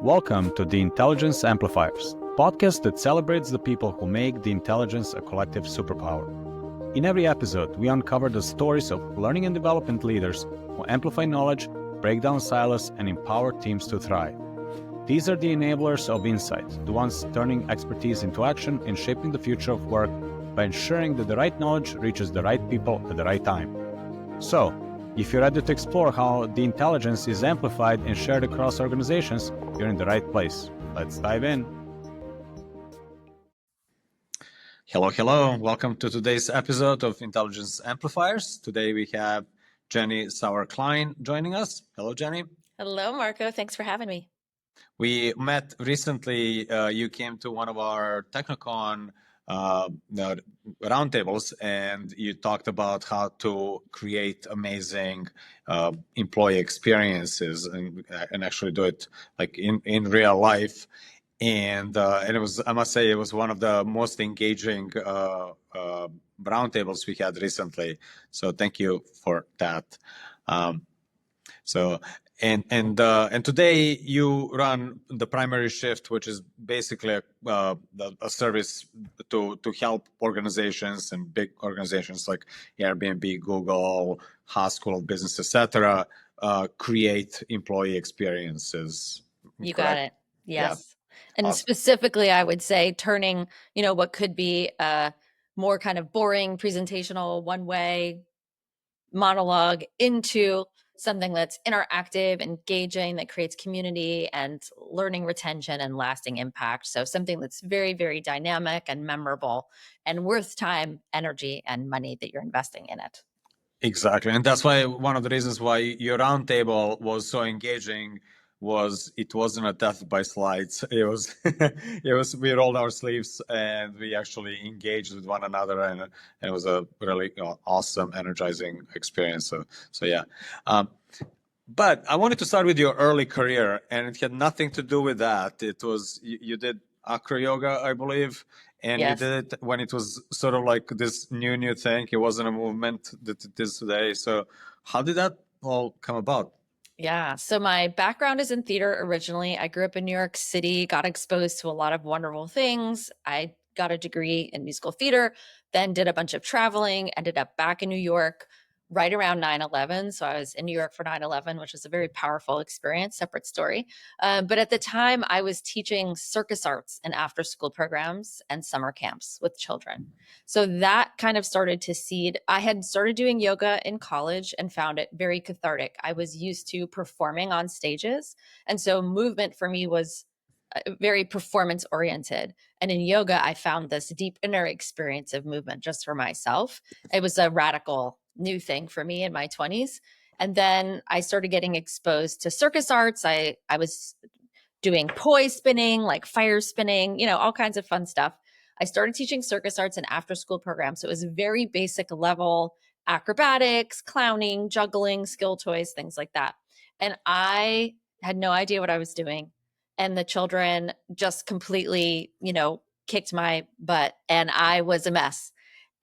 Welcome to the Intelligence Amplifiers, podcast that celebrates the people who make the intelligence a collective superpower. In every episode, we uncover the stories of learning and development leaders who amplify knowledge, break down silos, and empower teams to thrive. These are the enablers of insight, the ones turning expertise into action and shaping the future of work by ensuring that the right knowledge reaches the right people at the right time. So, if you're ready to explore how the intelligence is amplified and shared across organizations, you're in the right place. Let's dive in. Hello. Welcome to today's episode of Intelligence Amplifiers. Today we have Jenny Sauer-Klein joining us. Hello, Jenny. Hello, Marco. Thanks for having me. We met recently. You came to one of our Technocon roundtables, and you talked about how to create amazing employee experiences and actually do it like in real life. And it was, I must say, it was one of the most engaging roundtables we had recently. So thank you for that. And today you run the primary shift, which is basically a service to help organizations and big organizations like Airbnb, Google, Haas School of Business, etc., create employee experiences. You Correct? got it. Yes. Yeah. And Awesome. Specifically, I would say turning, what could be a more kind of boring presentational one-way monologue into something that's interactive, engaging, that creates community and learning retention and lasting impact. So something that's very, very dynamic and memorable and worth time, energy, and money that you're investing in it. Exactly. And that's why one of the reasons why your roundtable was so engaging was it wasn't a death by slides. It was, we rolled our sleeves and we actually engaged with one another, and it was a really awesome, energizing experience. So yeah. But I wanted to start with your early career, and it had nothing to do with that. It was, you did AcroYoga, I believe. And Yes. You did it when it was sort of like this new thing. It wasn't a movement that it is today. So how did that all come about? Yeah. So my background is in theater originally. I grew up in New York City, got exposed to a lot of wonderful things. I got a degree in musical theater, then did a bunch of traveling, ended up back in New York right around 9/11. So I was in New York for 9/11, which was a very powerful experience, separate story. But at the time, I was teaching circus arts and after school programs and summer camps with children. So that kind of started to seed. I had started doing yoga in college and found it very cathartic. I was used to performing on stages. And so movement for me was very performance oriented. And in yoga, I found this deep inner experience of movement just for myself. It was a radical new thing for me in my 20s. And then I started getting exposed to circus arts. I was doing poi spinning, like fire spinning, all kinds of fun stuff. I started teaching circus arts and after school programs. So it was very basic level acrobatics, clowning, juggling, skill toys, things like that. And I had no idea what I was doing. And the children just completely, kicked my butt, and I was a mess.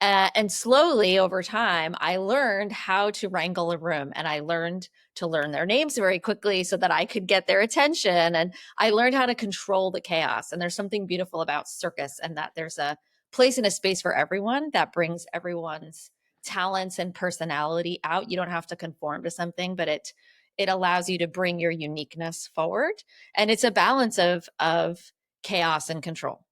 And slowly over time, I learned how to wrangle a room, and I learned to learn their names very quickly so that I could get their attention. And I learned how to control the chaos. And there's something beautiful about circus, and that there's a place and a space for everyone that brings everyone's talents and personality out. You don't have to conform to something, but it allows you to bring your uniqueness forward. And it's a balance of chaos and control.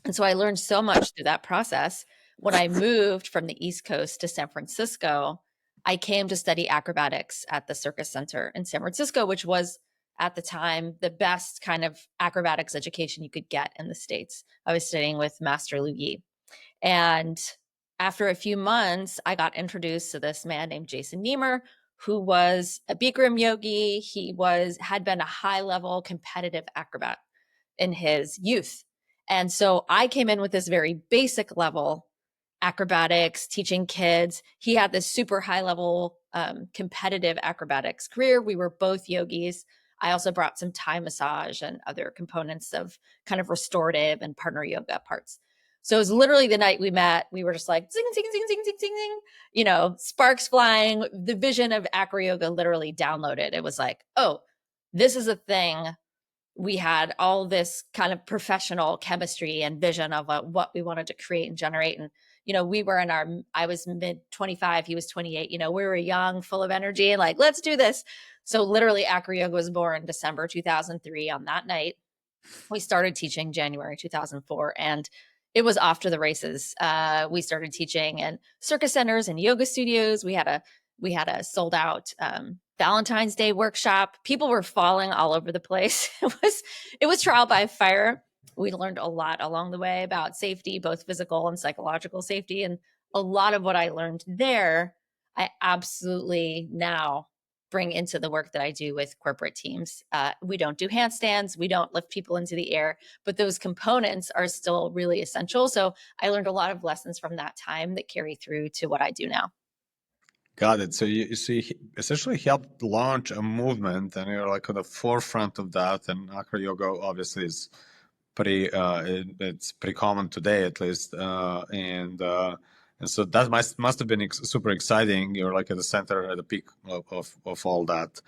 And so I learned so much through that process. When I moved from the East Coast to San Francisco, I came to study acrobatics at the Circus Center in San Francisco, which was at the time the best kind of acrobatics education you could get in the States. I was studying with Master Lu Yi. And after a few months, I got introduced to this man named Jason Niemer, who was a Bikram yogi. He had been a high-level competitive acrobat in his youth. And so I came in with this very basic level acrobatics, teaching kids. He had this super high-level competitive acrobatics career. We were both yogis. I also brought some Thai massage and other components of kind of restorative and partner yoga parts. So it was literally the night we met, we were just like, zing, zing, zing, zing, zing, zing, zing, sparks flying. The vision of AcroYoga literally downloaded. It was like, oh, this is a thing we had all this kind of professional chemistry and vision of what we wanted to create and generate. And, I was mid 25, he was 28, we were young, full of energy and like, let's do this. So literally AcroYoga was born December 2003 on that night. We started teaching January 2004, and it was off to the races. We started teaching in circus centers and yoga studios. We had a sold out Valentine's Day workshop. People were falling all over the place. It was trial by fire. We learned a lot along the way about safety, both physical and psychological safety. And a lot of what I learned there, I absolutely now bring into the work that I do with corporate teams. We don't do handstands. We don't lift people into the air, but those components are still really essential. So I learned a lot of lessons from that time that carry through to what I do now. Got it. So you essentially helped launch a movement, and you're like on the forefront of that. And AcroYoga obviously is it's pretty common today, at least. And so that must have been super exciting. You're like at the center, at the peak of all that.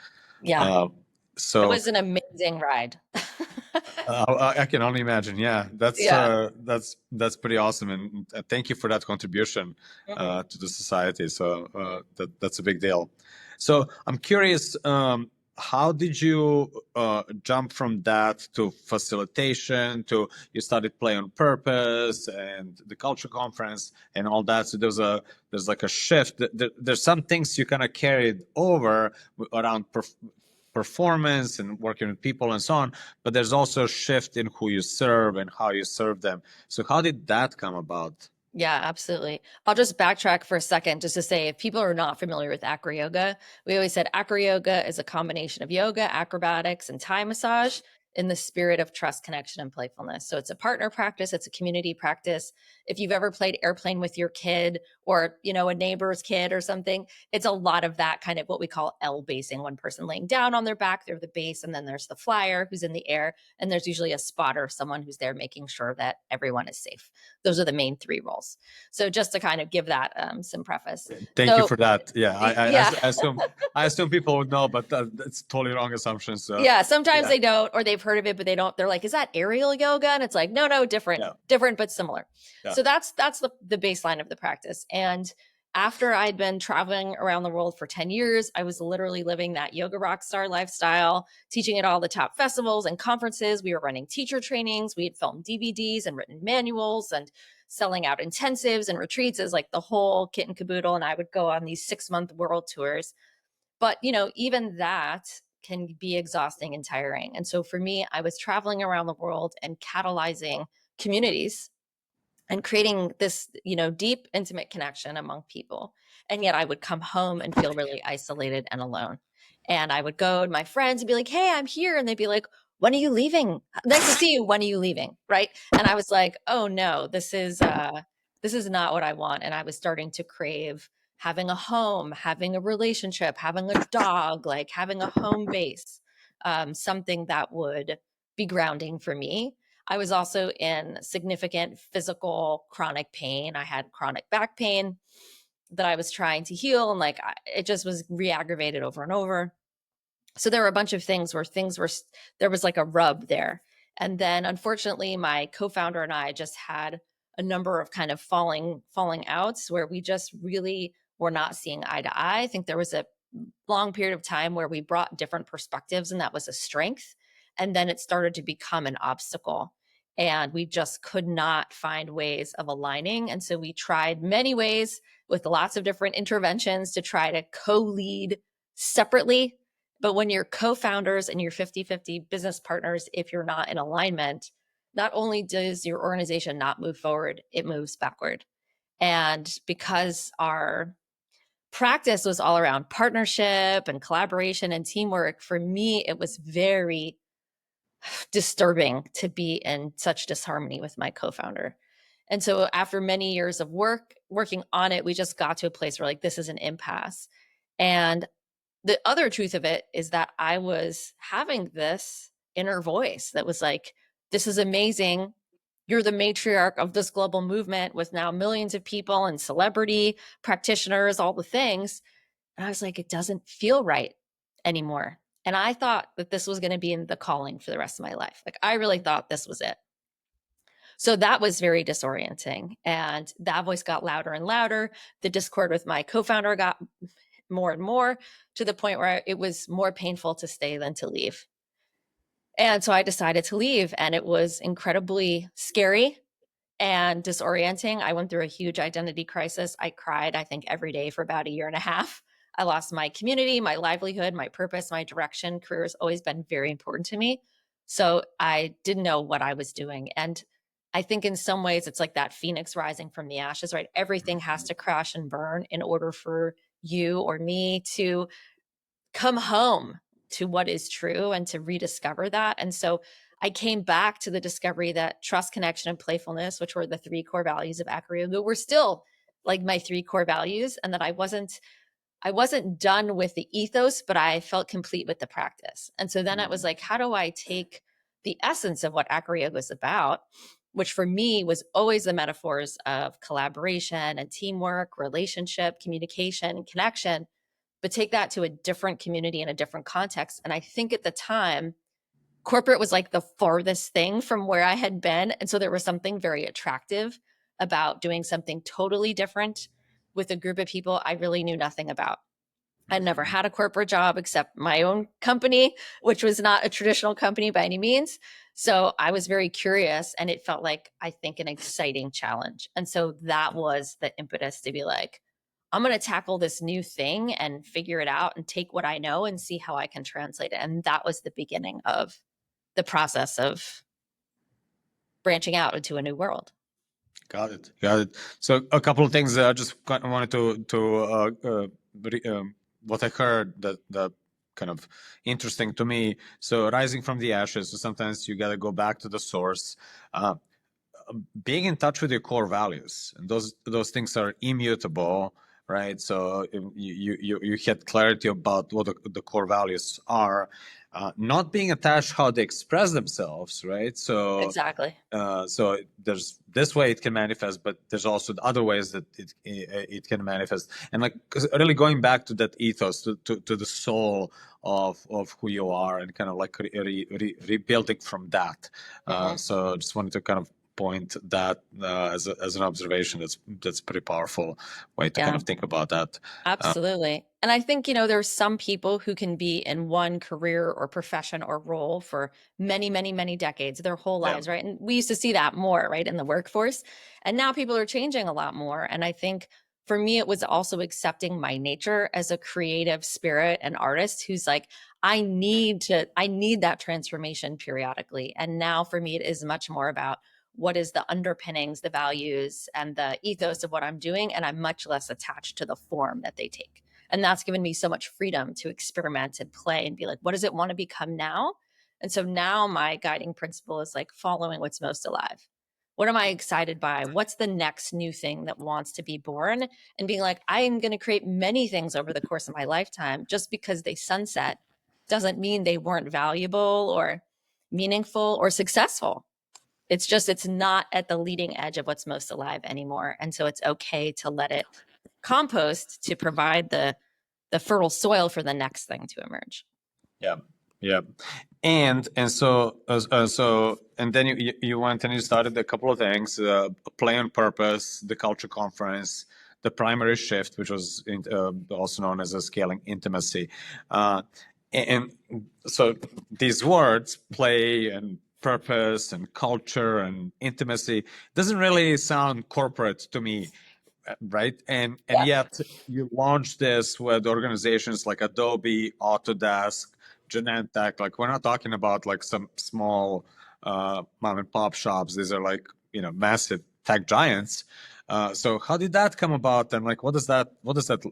Yeah. So it was an amazing ride. I can only imagine. Yeah, that's pretty awesome, and thank you for that contribution to the society. So that's a big deal. So I'm curious, how did you jump from that to facilitation to you started Play on Purpose and the culture conference and all that? So there's like a shift. There's some things you kind of carried over around performance and working with people and so on, but there's also a shift in who you serve and how you serve them. So how did that come about? Yeah, absolutely. I'll just backtrack for a second just to say, if people are not familiar with AcroYoga, we always said AcroYoga is a combination of yoga, acrobatics, and Thai massage in the spirit of trust, connection, and playfulness. So it's a partner practice. It's a community practice. If you've ever played airplane with your kid or, a neighbor's kid or something, it's a lot of that kind of what we call L basing. One person laying down on their back, they're the base, and then there's the flyer who's in the air. And there's usually a spotter, someone who's there making sure that everyone is safe. Those are the main three roles. So just to kind of give that some preface. Thank you for that. Yeah, I assume people would know, but that's totally wrong assumption. So yeah, sometimes they don't, or they've heard of it, but they don't. They're like, "Is that aerial yoga?" And it's like, no, different, but similar. Yeah. So that's the baseline of the practice. And after I'd been traveling around the world for 10 years, I was literally living that yoga rock star lifestyle, teaching at all the top festivals and conferences. We were running teacher trainings. We had filmed DVDs and written manuals and selling out intensives and retreats as like the whole kit and caboodle. And I would go on these 6-month world tours. But, even that can be exhausting and tiring. And so for me, I was traveling around the world and catalyzing communities and creating this, deep, intimate connection among people. And yet I would come home and feel really isolated and alone. And I would go to my friends and be like, "Hey, I'm here." And they'd be like, "When are you leaving? Nice to see you. When are you leaving?" Right. And I was like, "Oh no, this is not what I want." And I was starting to crave having a home, having a relationship, having a dog, like having a home base, something that would be grounding for me. I was also in significant physical chronic pain. I had chronic back pain that I was trying to heal, and it just was re-aggravated over and over. So there were a bunch of things where there was like a rub there. And then unfortunately, my co-founder and I just had a number of kind of falling outs where we just really were not seeing eye to eye. I think there was a long period of time where we brought different perspectives, and that was a strength. And then it started to become an obstacle, and we just could not find ways of aligning. And so we tried many ways with lots of different interventions to try to co-lead separately. But when you're co-founders and you're 50-50 business partners, if you're not in alignment, not only does your organization not move forward, it moves backward. And because our practice was all around partnership and collaboration and teamwork, for me, it was very disturbing to be in such disharmony with my co-founder. And so after many years of working on it, we just got to a place where this is an impasse. And the other truth of it is that I was having this inner voice that was like, "This is amazing. You're the matriarch of this global movement with now millions of people and celebrity practitioners, all the things." And I was like, it doesn't feel right anymore. And I thought that this was going to be in the calling for the rest of my life. Like, I really thought this was it. So that was very disorienting. And that voice got louder and louder. The discord with my co-founder got more and more, to the point where it was more painful to stay than to leave. And so I decided to leave, and it was incredibly scary and disorienting. I went through a huge identity crisis. I cried, I think, every day for about a year and a half. I lost my community, my livelihood, my purpose, my direction. Career has always been very important to me. So I didn't know what I was doing. And I think in some ways it's like that phoenix rising from the ashes, right? Everything has to crash and burn in order for you or me to come home to what is true and to rediscover that. And so I came back to the discovery that trust, connection, and playfulness, which were the 3 core values of AcroYoga, were still like my 3 core values, and that I wasn't done with the ethos, but I felt complete with the practice. And so then it was like, how do I take the essence of what AcroYoga is about, which for me was always the metaphors of collaboration and teamwork, relationship, communication, connection, but take that to a different community in a different context. And I think at the time, corporate was like the farthest thing from where I had been. And so there was something very attractive about doing something totally different with a group of people I really knew nothing about. I'd never had a corporate job except my own company, which was not a traditional company by any means. So I was very curious, and it felt like, I think, an exciting challenge. And so that was the impetus to be like, I'm going to tackle this new thing and figure it out and take what I know and see how I can translate it. And that was the beginning of the process of branching out into a new world. Got it. Got it. So a couple of things that I just kind of wanted what I heard that kind of interesting to me. So rising from the ashes. So sometimes you got to go back to the source. Being in touch with your core values, and those things are immutable, right? So you had clarity about what the core values are, not being attached how they express themselves, right? So Exactly. so there's this way it can manifest, but there's also the other ways that it can manifest, and like really going back to that ethos, to the soul of who you are, and kind of like rebuilding from that. So just wanted to kind of point that as an observation. That's pretty powerful way to kind of think about that. Absolutely. And I think, there's some people who can be in one career or profession or role for many, many, many decades, their whole lives, right? And we used to see that more, right, in the workforce. And now people are changing a lot more. And I think for me, it was also accepting my nature as a creative spirit and artist who's like, I need that transformation periodically. And now for me, it is much more about what is the underpinnings, the values, and the ethos of what I'm doing. And I'm much less attached to the form that they take. And that's given me so much freedom to experiment and play and be like, what does it want to become now? And so now my guiding principle is like following what's most alive. What am I excited by? What's the next new thing that wants to be born? And being like, I am going to create many things over the course of my lifetime. Just because they sunset doesn't mean they weren't valuable or meaningful or successful. It's just, it's not at the leading edge of what's most alive anymore. And so it's okay to let it compost to provide the fertile soil for the next thing to emerge. Yeah. Yeah. And then you went and you started a couple of things, Play on Purpose, the Culture Conference, the Primary Shift, which was also known as a Scaling Intimacy. And so these words, play and purpose and culture and intimacy, doesn't really sound corporate to me, right? And yet you launched this with organizations like Adobe, Autodesk, Genentech. Like, we're not talking about like some small mom and pop shops. These are like, massive tech giants. So how did that come about, and like what does that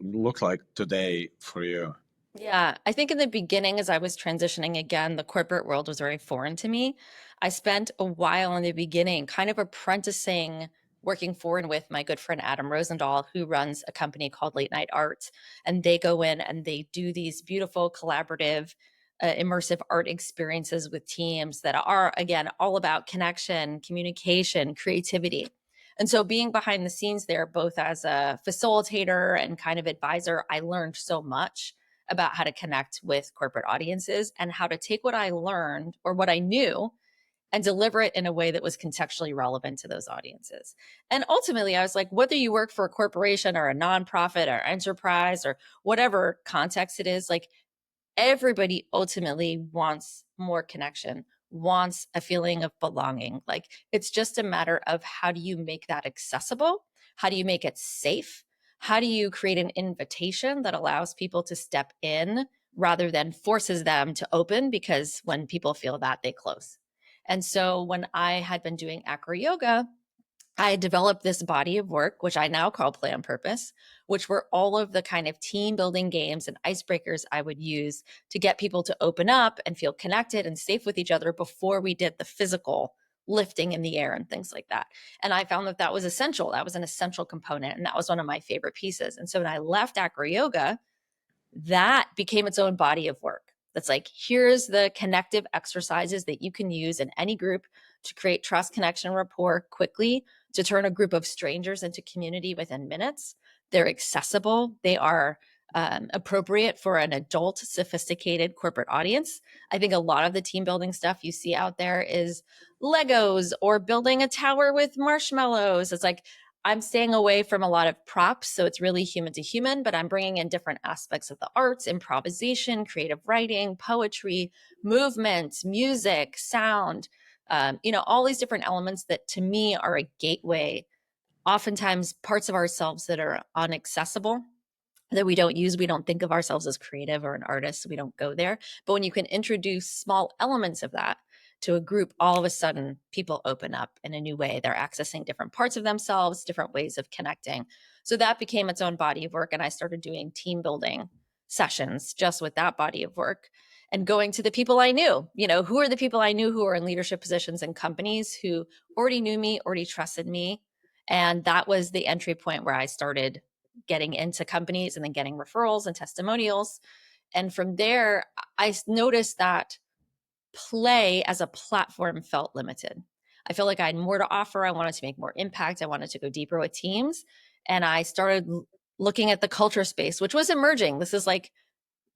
look like today for you? Yeah, I think in the beginning, as I was transitioning again, the corporate world was very foreign to me. I spent a while in the beginning kind of apprenticing, working for and with my good friend Adam Rosendahl, who runs a company called Late Night Arts. And they go in and they do these beautiful collaborative, immersive art experiences with teams that are, again, all about connection, communication, creativity. And so being behind the scenes there, both as a facilitator and kind of advisor, I learned so much about how to connect with corporate audiences and how to take what I learned or what I knew and deliver it in a way that was contextually relevant to those audiences. And ultimately, I was like, whether you work for a corporation or a nonprofit or enterprise or whatever context it is, like everybody ultimately wants more connection, wants a feeling of belonging. Like it's just a matter of how do you make that accessible? How do you make it safe? How do you create an invitation that allows people to step in rather than forces them to open? Because when people feel that, they close. And so when I had been doing AcroYoga, I developed this body of work, which I now call Play on Purpose, which were all of the kind of team building games and icebreakers I would use to get people to open up and feel connected and safe with each other before we did the physical lifting in the air and things like that. And I found that that was essential. That was an essential component. And that was one of my favorite pieces. And so when I left AcroYoga, that became its own body of work. That's like, here's the connective exercises that you can use in any group to create trust, connection, rapport quickly, to turn a group of strangers into community within minutes. They're accessible. They are appropriate for an adult, sophisticated corporate audience. I think a lot of the team building stuff you see out there is Legos or building a tower with marshmallows. It's like, I'm staying away from a lot of props. So it's really human to human, but I'm bringing in different aspects of the arts, improvisation, creative writing, poetry, movement, music, sound, all these different elements that to me are a gateway, oftentimes parts of ourselves that are inaccessible, that we don't use. We don't think of ourselves as creative or an artist. So we don't go there. But when you can introduce small elements of that to a group, all of a sudden people open up in a new way. They're accessing different parts of themselves, different ways of connecting. So that became its own body of work. And I started doing team building sessions just with that body of work and going to the people I knew. Who are the people I knew who are in leadership positions in companies who already knew me, already trusted me. And that was the entry point where I started getting into companies and then getting referrals and testimonials. And from there, I noticed that play as a platform felt limited. I felt like I had more to offer. I wanted to make more impact. I wanted to go deeper with teams. And I started looking at the culture space, which was emerging. This is like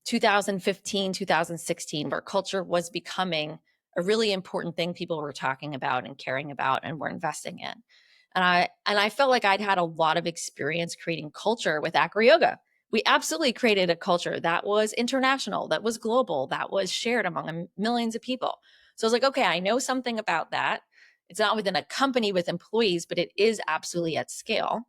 2015, 2016, where culture was becoming a really important thing people were talking about and caring about and were investing in. And I felt like I'd had a lot of experience creating culture with AcroYoga. We absolutely created a culture that was international, that was global, that was shared among millions of people. So I was like, okay, I know something about that. It's not within a company with employees, but it is absolutely at scale.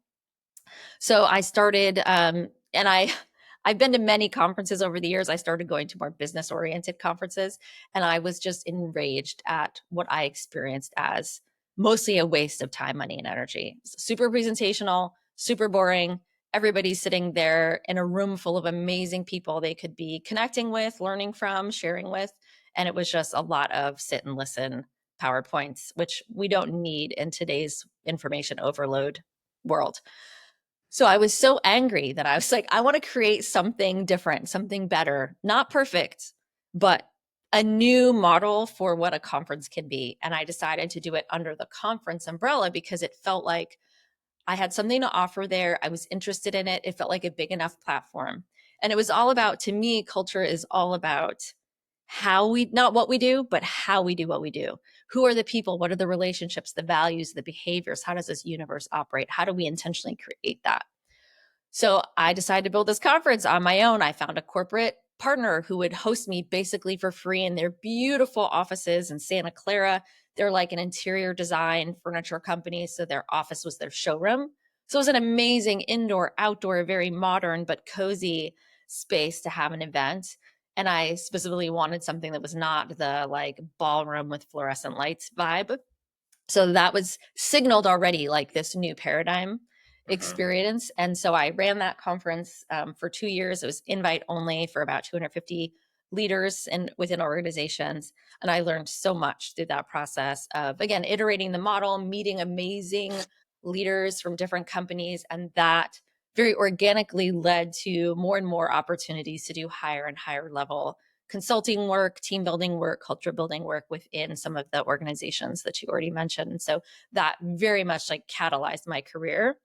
So I started, I've been to many conferences over the years. I started going to more business oriented conferences, and I was just enraged at what I experienced as mostly a waste of time, money, and energy. Super presentational, super boring. Everybody's sitting there in a room full of amazing people they could be connecting with, learning from, sharing with. And it was just a lot of sit and listen PowerPoints, which we don't need in today's information overload world. So I was so angry that I was like, I want to create something different, something better, not perfect, but a new model for what a conference can be. And I decided to do it under the conference umbrella because it felt like I had something to offer there. I was interested in it. It felt like a big enough platform. And it was all about, to me, culture is all about how we, not what we do, but how we do what we do. Who are the people? What are the relationships, the values, the behaviors? How does this universe operate? How do we intentionally create that? So I decided to build this conference on my own. I found a corporate partner who would host me basically for free in their beautiful offices in Santa Clara. They're like an interior design furniture company. So their office was their showroom. So it was an amazing indoor, outdoor, very modern, but cozy space to have an event. And I specifically wanted something that was not the like ballroom with fluorescent lights vibe. So that was signaled already like this new paradigm experience. And so I ran that conference for 2 years. It was invite only for about 250 leaders and within organizations. And I learned so much through that process of, again, iterating the model, meeting amazing leaders from different companies. And that very organically led to more and more opportunities to do higher and higher level consulting work, team building work, culture building work within some of the organizations that you already mentioned. And so that very much like catalyzed my career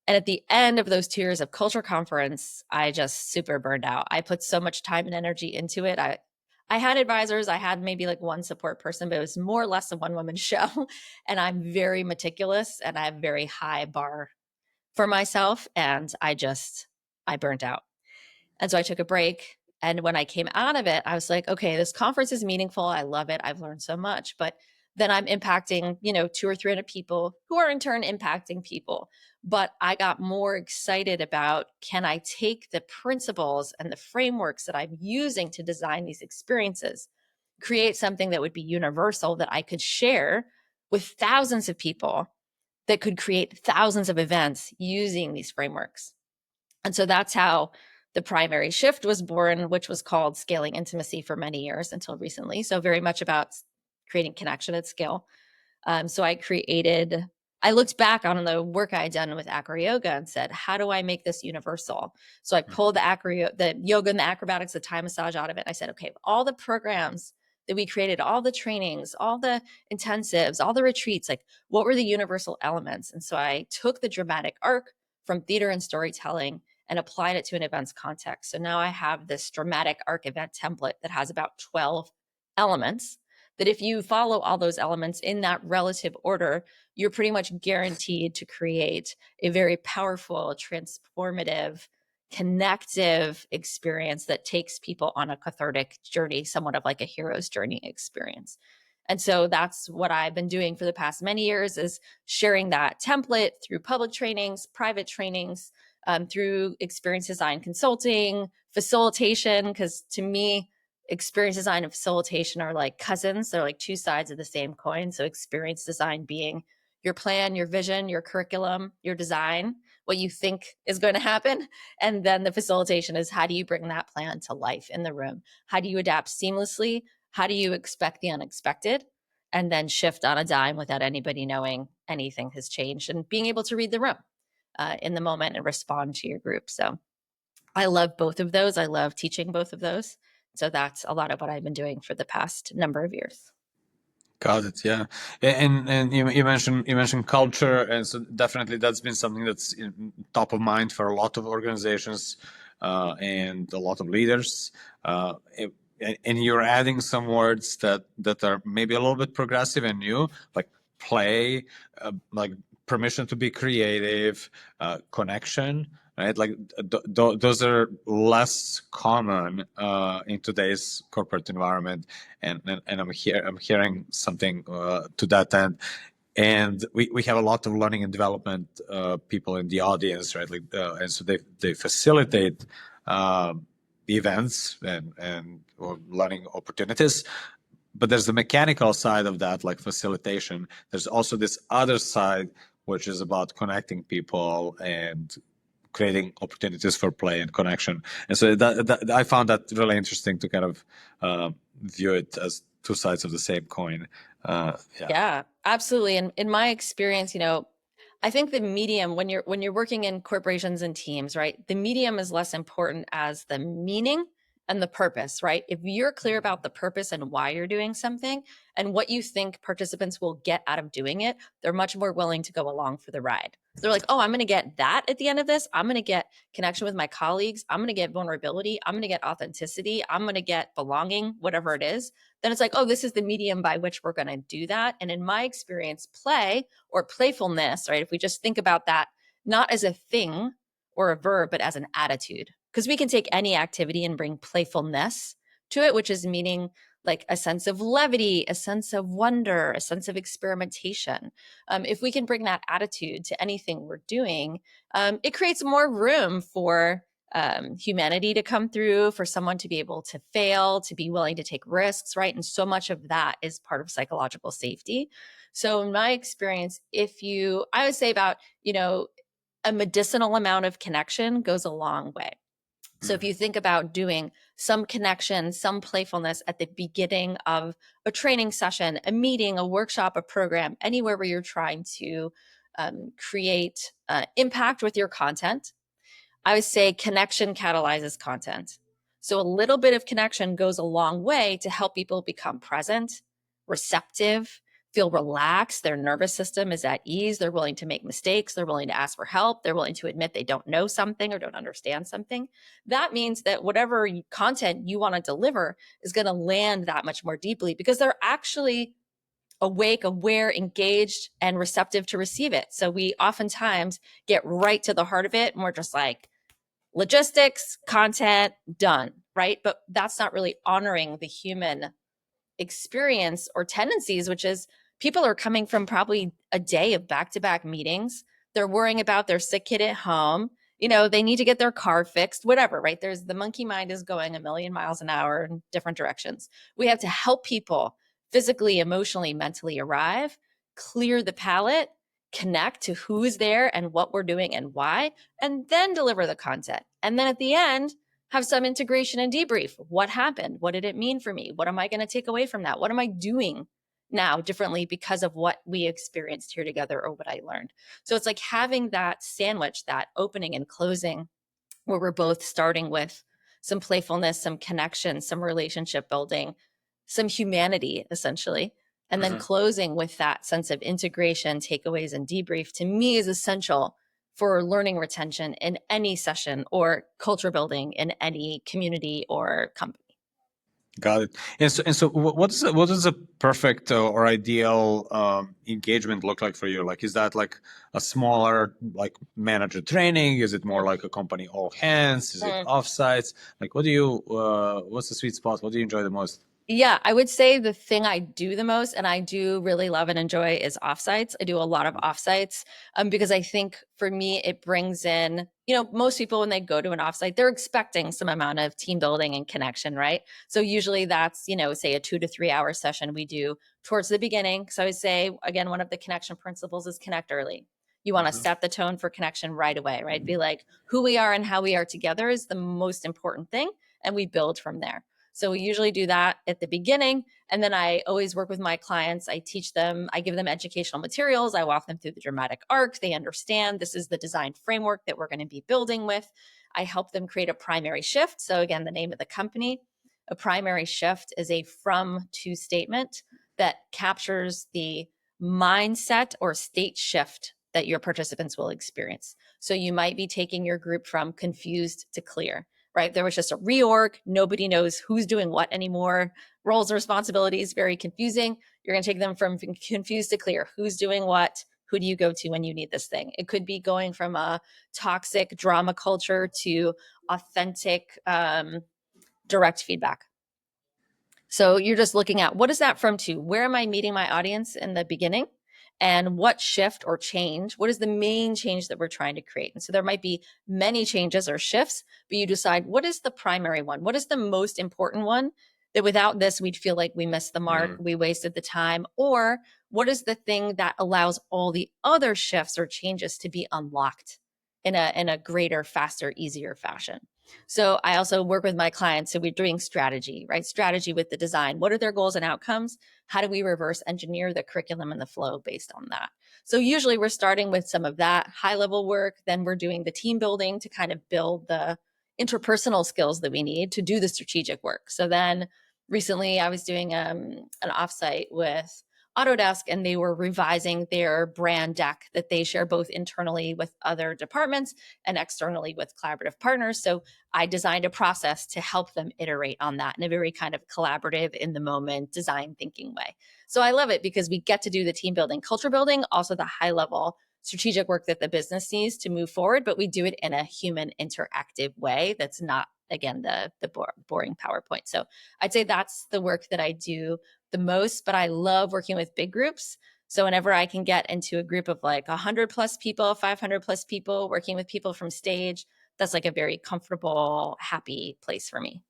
And at the end of those 2 years of culture conference, I just super burned out. I put so much time and energy into it. I had advisors. I had maybe like one support person, but it was more or less a one-woman show. And I'm very meticulous and I have very high bar for myself. And I burnt out. And so I took a break. And when I came out of it, I was like, okay, this conference is meaningful. I love it. I've learned so much. But then I'm impacting, 200 or 300 people who are in turn impacting people. But I got more excited about, can I take the principles and the frameworks that I'm using to design these experiences, create something that would be universal that I could share with thousands of people that could create thousands of events using these frameworks. And so that's how the primary shift was born, which was called scaling intimacy for many years until recently. So very much about creating connection at scale. So I looked back on the work I had done with AcroYoga and said, how do I make this universal? So I pulled the yoga and the acrobatics, the Thai massage out of it. And I said, okay, all the programs that we created, all the trainings, all the intensives, all the retreats, like what were the universal elements? And so I took the dramatic arc from theater and storytelling and applied it to an events context. So now I have this dramatic arc event template that has about 12 elements that if you follow all those elements in that relative order, you're pretty much guaranteed to create a very powerful, transformative, connective experience that takes people on a cathartic journey, somewhat of like a hero's journey experience. And so that's what I've been doing for the past many years, is sharing that template through public trainings, private trainings, through experience design consulting, facilitation, because to me, experience design and facilitation are like cousins. They're like two sides of the same coin. So experience design being your plan, your vision, your curriculum, your design, what you think is going to happen. And then the facilitation is, how do you bring that plan to life in the room? How do you adapt seamlessly? How do you expect the unexpected? And then shift on a dime without anybody knowing anything has changed, and being able to read the room in the moment and respond to your group. So I love both of those. I love teaching both of those. So that's a lot of what I've been doing for the past number of years. Got it. Yeah, and you mentioned culture, and so definitely that's been something that's top of mind for a lot of organizations and a lot of leaders. And you're adding some words that are maybe a little bit progressive and new, like play, like permission to be creative, connection. Right, like those are less common in today's corporate environment, and I'm hearing something to that end. And we have a lot of learning and development people in the audience, right? Like, and so they facilitate events and or learning opportunities. But there's the mechanical side of that, like facilitation. There's also this other side, which is about connecting people and creating opportunities for play and connection. And so that I found that really interesting to kind of view it as two sides of the same coin. Yeah, absolutely. And in my experience, I think the medium, when you're working in corporations and teams, right, the medium is less important as the meaning and the purpose, right? If you're clear about the purpose and why you're doing something and what you think participants will get out of doing it, they're much more willing to go along for the ride. They're like, oh, I'm going to get that at the end of this. I'm going to get connection with my colleagues. I'm going to get vulnerability. I'm going to get authenticity. I'm going to get belonging, whatever it is. Then it's like, oh, this is the medium by which we're going to do that. And in my experience, play or playfulness, right? If we just think about that, not as a thing or a verb, but as an attitude, because we can take any activity and bring playfulness to it, which is meaning like a sense of levity, a sense of wonder, a sense of experimentation. If we can bring that attitude to anything we're doing, it creates more room for humanity to come through, for someone to be able to fail, to be willing to take risks, right? And so much of that is part of psychological safety. So in my experience, I would say about, a medicinal amount of connection goes a long way. So if you think about doing some connection, some playfulness at the beginning of a training session, a meeting, a workshop, a program, anywhere where you're trying to create impact with your content, I would say connection catalyzes content. So a little bit of connection goes a long way to help people become present, receptive, feel relaxed. Their nervous system is at ease. They're willing to make mistakes. They're willing to ask for help. They're willing to admit they don't know something or don't understand something. That means that whatever content you want to deliver is going to land that much more deeply because they're actually awake, aware, engaged, and receptive to receive it. So we oftentimes get right to the heart of it and we're just like, logistics, content, done, right? But that's not really honoring the human experience or tendencies, which is people are coming from probably a day of back-to-back meetings. They're worrying about their sick kid at home. They need to get their car fixed, whatever, right? There's the monkey mind is going a million miles an hour in different directions. We have to help people physically, emotionally, mentally arrive, clear the palette, connect to who is there and what we're doing and why, and then deliver the content. And then at the end, have some integration and debrief. What happened? What did it mean for me? What am I going to take away from that? What am I doing now differently because of what we experienced here together or what I learned? So it's like having that sandwich, that opening and closing, where we're both starting with some playfulness, some connection, some relationship building, some humanity, essentially, and then closing with that sense of integration, takeaways, and debrief, to me is essential for learning retention in any session or culture building in any community or company. Got it. And so, what does a perfect or ideal engagement look like for you? Like, is that like a smaller like manager training? Is it more like a company all hands? Is it offsites? Like, what's the sweet spot? What do you enjoy the most? Yeah, I would say the thing I do the most and I do really love and enjoy is offsites. I do a lot of offsites because I think for me, it brings in, most people when they go to an offsite, they're expecting some amount of team building and connection, right? So usually that's, say a 2 to 3 hour session we do towards the beginning. So I would say, again, one of the connection principles is connect early. You want to set the tone for connection right away, right? Be like, who we are and how we are together is the most important thing. And we build from there. So we usually do that at the beginning. And then I always work with my clients. I teach them, I give them educational materials. I walk them through the dramatic arc. They understand this is the design framework that we're going to be building with. I help them create a primary shift. So again, the name of the company, a primary shift is a from to statement that captures the mindset or state shift that your participants will experience. So you might be taking your group from confused to clear. Right? There was just a reorg. Nobody knows who's doing what anymore. Roles and responsibilities, very confusing. You're going to take them from confused to clear. Who's doing what? Who do you go to when you need this thing? It could be going from a toxic drama culture to authentic, direct feedback. So you're just looking at what is that from to? Where am I meeting my audience in the beginning? And what shift or change, what is the main change that we're trying to create? And so there might be many changes or shifts, but you decide what is the primary one? What is the most important one that without this, we'd feel like we missed the mark, we wasted the time? Or what is the thing that allows all the other shifts or changes to be unlocked in a greater, faster, easier fashion? So I also work with my clients. So we're doing strategy, right? Strategy with the design. What are their goals and outcomes? How do we reverse engineer the curriculum and the flow based on that? So usually we're starting with some of that high level work. Then we're doing the team building to kind of build the interpersonal skills that we need to do the strategic work. So then recently I was doing an offsite with Autodesk, and they were revising their brand deck that they share both internally with other departments and externally with collaborative partners. So I designed a process to help them iterate on that in a very kind of collaborative, in the moment, design thinking way. So I love it because we get to do the team building, culture building, also the high level strategic work that the business needs to move forward, but we do it in a human interactive way that's not, again, the boring PowerPoint. So I'd say that's the work that I do the most, but I love working with big groups. So whenever I can get into a group of like 100 plus people, 500 plus people, working with people from stage, that's like a very comfortable, happy place for me.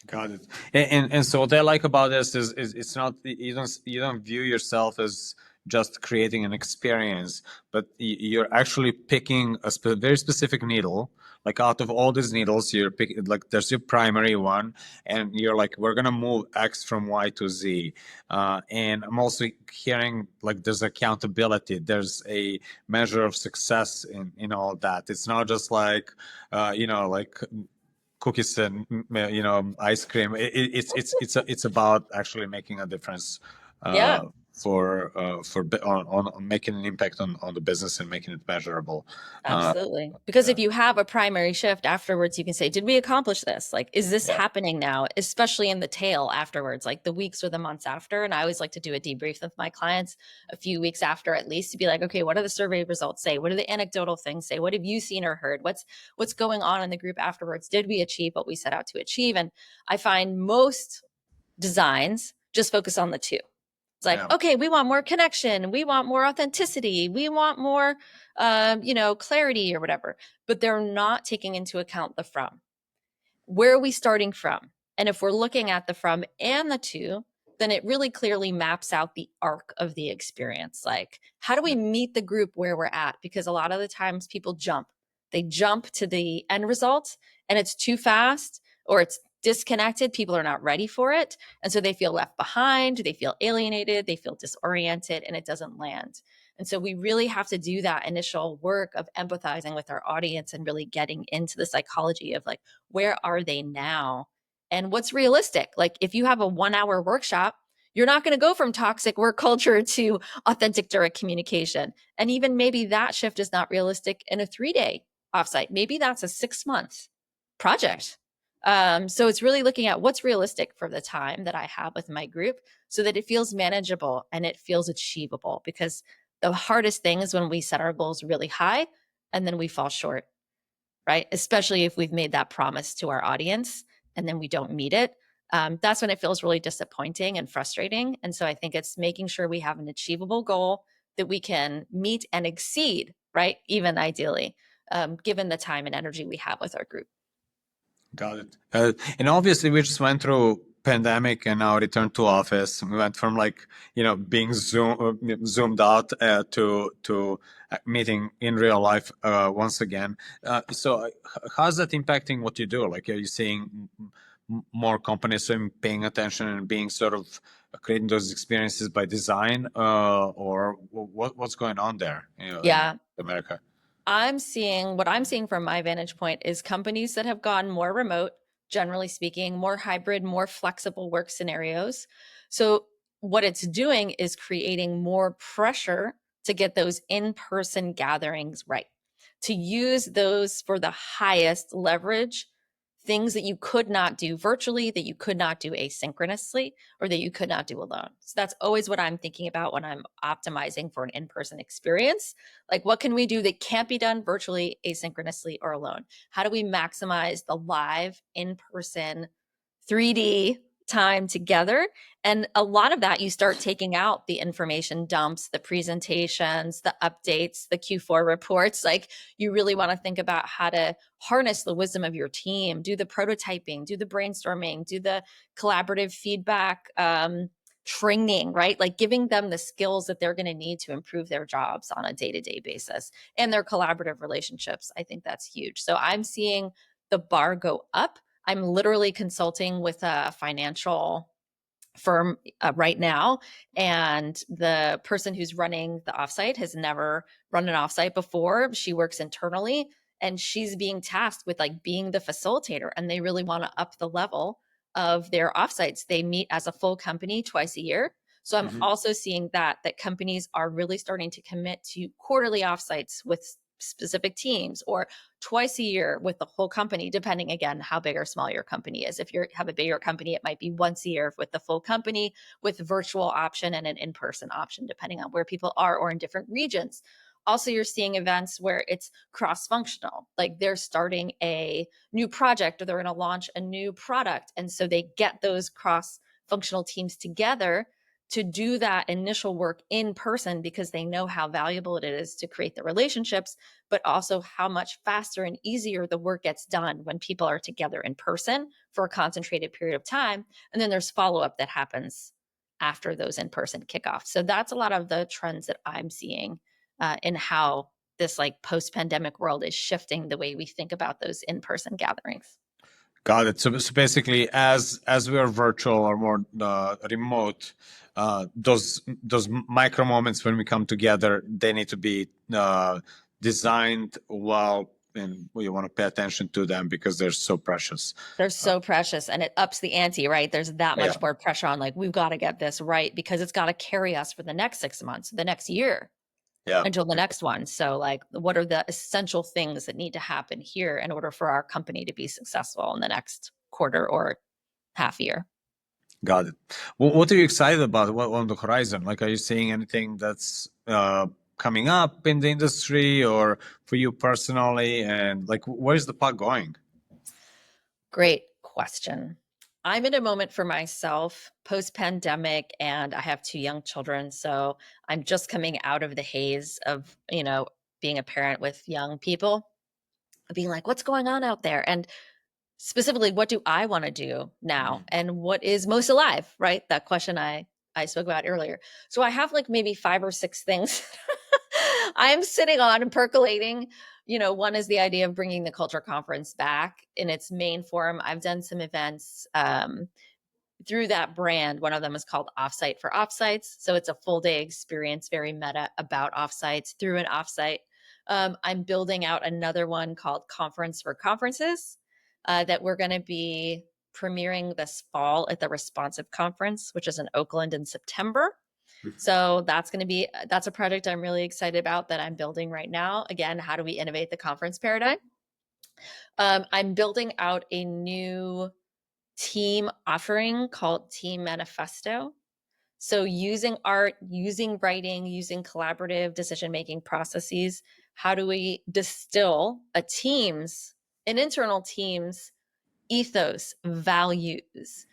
Got it. And so what I like about this is it's not, you don't view yourself as just creating an experience, but you're actually picking a very specific needle. Like out of all these needles, you're picking, like there's your primary one, and you're like, we're gonna move X from Y to Z. And I'm also hearing like there's accountability, there's a measure of success in all that. It's not just like, like cookies and ice cream. It's about actually making a difference. Yeah. on making an impact on the business and making it measurable. Absolutely. Because if you have a primary shift afterwards, you can say, did we accomplish this? Like, is this happening now? Especially in the tail afterwards, like the weeks or the months after. And I always like to do a debrief with my clients a few weeks after, at least, to be like, okay, what do the survey results say? What do the anecdotal things say? What have you seen or heard? What's going on in the group afterwards? Did we achieve what we set out to achieve? And I find most designs just focus on the two. It's like, okay, we want more connection. We want more authenticity. We want more, clarity or whatever. But they're not taking into account the from. Where are we starting from? And if we're looking at the from and the to, then it really clearly maps out the arc of the experience. Like, how do we meet the group where we're at? Because a lot of the times people jump. They jump to the end result and it's too fast or it's disconnected. People are not ready for it. And so they feel left behind, they feel alienated, they feel disoriented, and it doesn't land. And so we really have to do that initial work of empathizing with our audience and really getting into the psychology of like, where are they now? And what's realistic? Like if you have a 1-hour workshop, you're not going to go from toxic work culture to authentic direct communication. And even maybe that shift is not realistic in a 3-day offsite. Maybe that's a 6-month project. So it's really looking at what's realistic for the time that I have with my group so that it feels manageable and it feels achievable, because the hardest thing is when we set our goals really high and then we fall short, right? Especially if we've made that promise to our audience and then we don't meet it. That's when it feels really disappointing and frustrating. And so I think it's making sure we have an achievable goal that we can meet and exceed, right? Even ideally, given the time and energy we have with our group. Got it. And obviously, we just went through pandemic and now return to office. We went from being zoomed out to meeting in real life once again. So how's that impacting what you do? Like, are you seeing more companies paying attention and being sort of creating those experiences by design, or what's going on there? Yeah. In America. What I'm seeing from my vantage point is companies that have gone more remote, generally speaking, more hybrid, more flexible work scenarios. So what it's doing is creating more pressure to get those in-person gatherings right, to use those for the highest leverage things that you could not do virtually, that you could not do asynchronously, or that you could not do alone. So that's always what I'm thinking about when I'm optimizing for an in-person experience. Like, what can we do that can't be done virtually, asynchronously, or alone? How do we maximize the live, in-person, 3D time together? And a lot of that, you start taking out the information dumps, the presentations, the updates, the Q4 reports. Like, you really want to think about how to harness the wisdom of your team, do the prototyping, do the brainstorming, do the collaborative feedback, training, right? Like giving them the skills that they're going to need to improve their jobs on a day-to-day basis and their collaborative relationships. I think that's huge. So I'm seeing the bar go up. I'm literally consulting with a financial firm right now, and the person who's running the offsite has never run an offsite before. She works internally and she's being tasked with like being the facilitator, and they really want to up the level of their offsites. They meet as a full company twice a year. So I'm also seeing that companies are really starting to commit to quarterly offsites with specific teams, or twice a year with the whole company, depending again how big or small your company is. If you have a bigger company, it might be once a year with the full company, with virtual option and an in-person option, depending on where people are or in different regions. Also, you're seeing events where it's cross-functional, like they're starting a new project or they're going to launch a new product. And so they get those cross-functional teams together to do that initial work in person, because they know how valuable it is to create the relationships, but also how much faster and easier the work gets done when people are together in person for a concentrated period of time. And then there's follow-up that happens after those in-person kickoffs. So that's a lot of the trends that I'm seeing in how this like post-pandemic world is shifting the way we think about those in-person gatherings. Got it. So basically, as we are virtual or more remote, those micro moments when we come together, they need to be designed while and you want to pay attention to them because they're so precious. They're so precious, and it ups the ante, right? There's that Yeah, much more pressure on like, we've got to get this right because it's got to carry us for the next 6 months, the next year yeah. until the next one. So like, what are the essential things that need to happen here in order for our company to be successful in the next quarter or half year? Got it. What are you excited about? What on the horizon? Like, are you seeing anything that's coming up in the industry or for you personally? And like, where's the puck going? Great question. I'm in a moment for myself post-pandemic, and I have 2 young children. So I'm just coming out of the haze of, being a parent with young people, being like, what's going on out there? And specifically, what do I want to do now? And what is most alive, right? That question I spoke about earlier. So I have like maybe 5 or 6 things I'm sitting on and percolating. One is the idea of bringing the culture conference back in its main form. I've done some events through that brand. One of them is called Offsite for Offsites. So it's a full day experience, very meta about offsites through an offsite. I'm building out another one called Conference for Conferences that we're going to be premiering this fall at the Responsive Conference, which is in Oakland in September. So that's a project I'm really excited about that I'm building right now. Again, how do we innovate the conference paradigm? I'm building out a new team offering called Team Manifesto. So using art, using writing, using collaborative decision-making processes, how do we distill an internal team's ethos, values,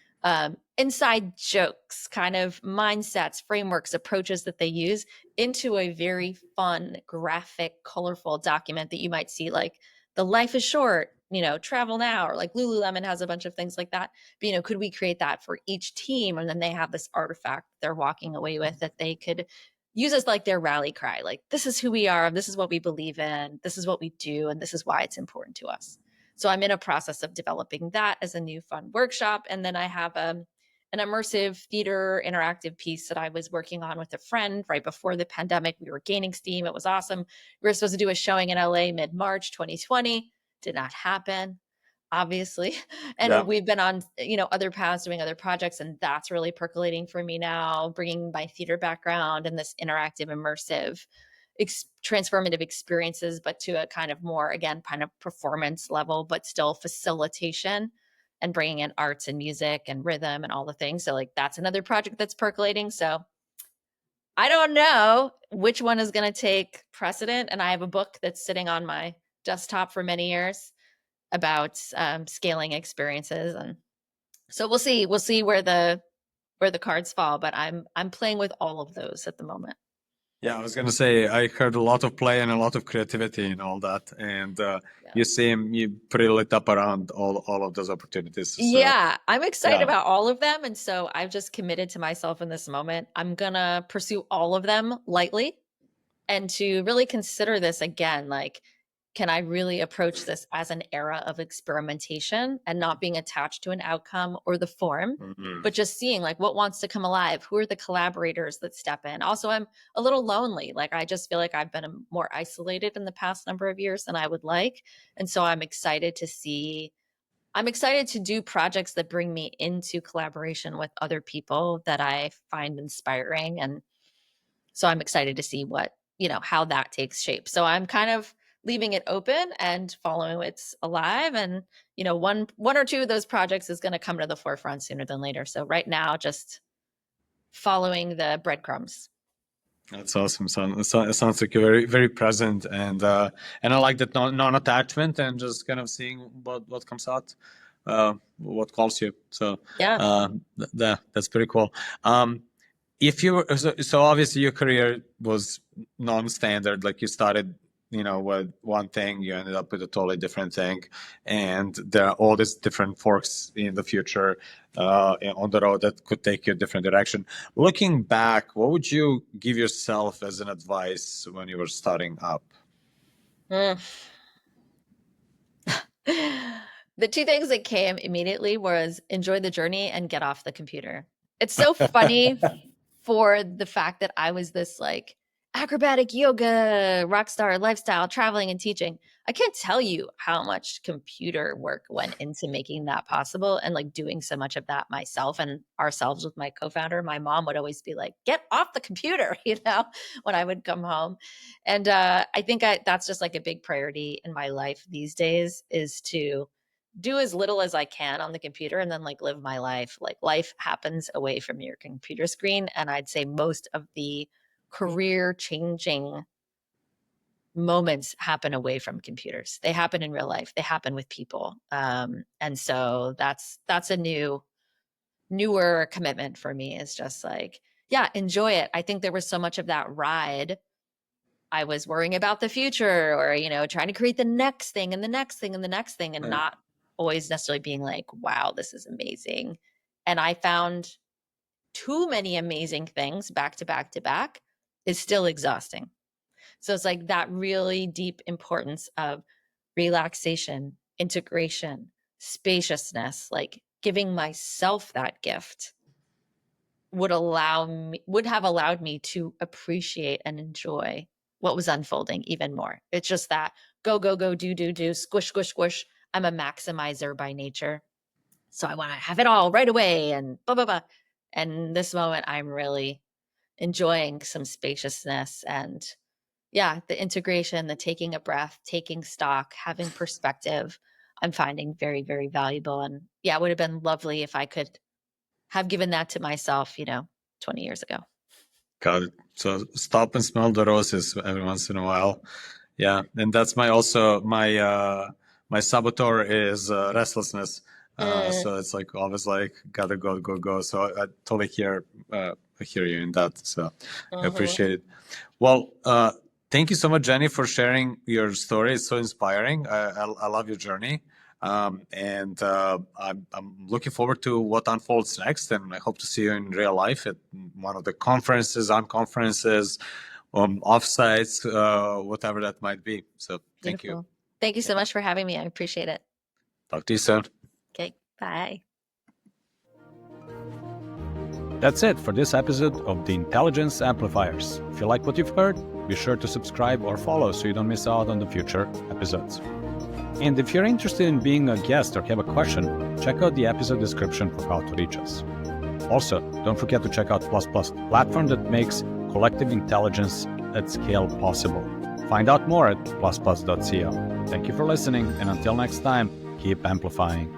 inside jokes, kind of mindsets, frameworks, approaches that they use into a very fun, graphic, colorful document that you might see like the life is short, travel now, or like Lululemon has a bunch of things like that. But, could we create that for each team? And then they have this artifact they're walking away with that they could use as like their rally cry. Like, this is who we are. This is what we believe in. This is what we do. And this is why it's important to us. So I'm in a process of developing that as a new fun workshop. And then I have an immersive theater interactive piece that I was working on with a friend right before the pandemic. We were gaining steam. It was awesome. We were supposed to do a showing in LA mid-March 2020. Did not happen, obviously. And Yeah. we've been on, other paths doing other projects. And that's really percolating for me now, bringing my theater background and this interactive, immersive transformative experiences, but to a kind of more, again, kind of performance level, but still facilitation and bringing in arts and music and rhythm and all the things. So like that's another project that's percolating. So I don't know which one is going to take precedent. And I have a book that's sitting on my desktop for many years about scaling experiences. And so we'll see where the cards fall, but I'm playing with all of those at the moment. Yeah, I was gonna say I heard a lot of play and a lot of creativity and all that, and you pretty lit up around all of those opportunities. So, yeah, I'm excited yeah. about all of them, and so I've just committed to myself in this moment. I'm gonna pursue all of them lightly, and to really consider this again, like, can I really approach this as an era of experimentation and not being attached to an outcome or the form, but just seeing like what wants to come alive? Who are the collaborators that step in? Also, I'm a little lonely. Like, I just feel like I've been more isolated in the past number of years than I would like. And so I'm excited to do projects that bring me into collaboration with other people that I find inspiring. And so I'm excited to see how that takes shape. So I'm kind of leaving it open and following what's alive. And, one or two of those projects is going to come to the forefront sooner than later. So right now, just following the breadcrumbs. That's awesome. It sounds like you're very, very present, and I like that non-attachment and just kind of seeing what comes out, what calls you. So Yeah. That's pretty cool. If you were, so obviously your career was non-standard. Like, you started, with one thing, you ended up with a totally different thing, and there are all these different forks in the future on the road that could take you a different direction. Looking back, what would you give yourself as an advice when you were starting up? The two things that came immediately was enjoy the journey and get off the computer. It's so funny for the fact that I was this like acrobatic yoga, rock star lifestyle, traveling and teaching. I can't tell you how much computer work went into making that possible and like doing so much of that myself and ourselves with my co-founder. My mom would always be like, get off the computer, when I would come home. And I think that's just like a big priority in my life these days is to do as little as I can on the computer and then like live my life. Like life happens away from your computer screen. And I'd say most of the career changing moments happen away from computers. They happen in real life. They happen with people. And so that's a newer commitment for me is just like, yeah, enjoy it. I think there was so much of that ride. I was worrying about the future or, trying to create the next thing and the next thing and the next thing and not always necessarily being like, wow, this is amazing. And I found too many amazing things back to back to back is still exhausting. So it's like that really deep importance of relaxation, integration, spaciousness, like giving myself that gift would have allowed me to appreciate and enjoy what was unfolding even more. It's just that go, go, go, do, squish, squish, squish. I'm a maximizer by nature. So I want to have it all right away and blah, blah, blah. And this moment, I'm really enjoying some spaciousness and the integration, the taking a breath, taking stock, having perspective, I'm finding very, very valuable. And it would have been lovely if I could have given that to myself, 20 years ago. Got it. So stop and smell the roses every once in a while. Yeah. And that's my saboteur is restlessness. So it's like always like gotta go. So I totally hear you in that. So I appreciate it. Well, thank you so much, Jenny, for sharing your story. It's so inspiring. I love your journey. And I'm looking forward to what unfolds next. And I hope to see you in real life at one of the conferences, offsites, whatever that might be. So thank you. Thank you so much for having me. I appreciate it. Talk to you soon. Okay, bye. That's it for this episode of the Intelligence Amplifiers. If you like what you've heard, be sure to subscribe or follow so you don't miss out on the future episodes. And if you're interested in being a guest or have a question, check out the episode description for how to reach us. Also, don't forget to check out Plus Plus, the platform that makes collective intelligence at scale possible. Find out more at plusplus.co. Thank you for listening, and until next time, keep amplifying.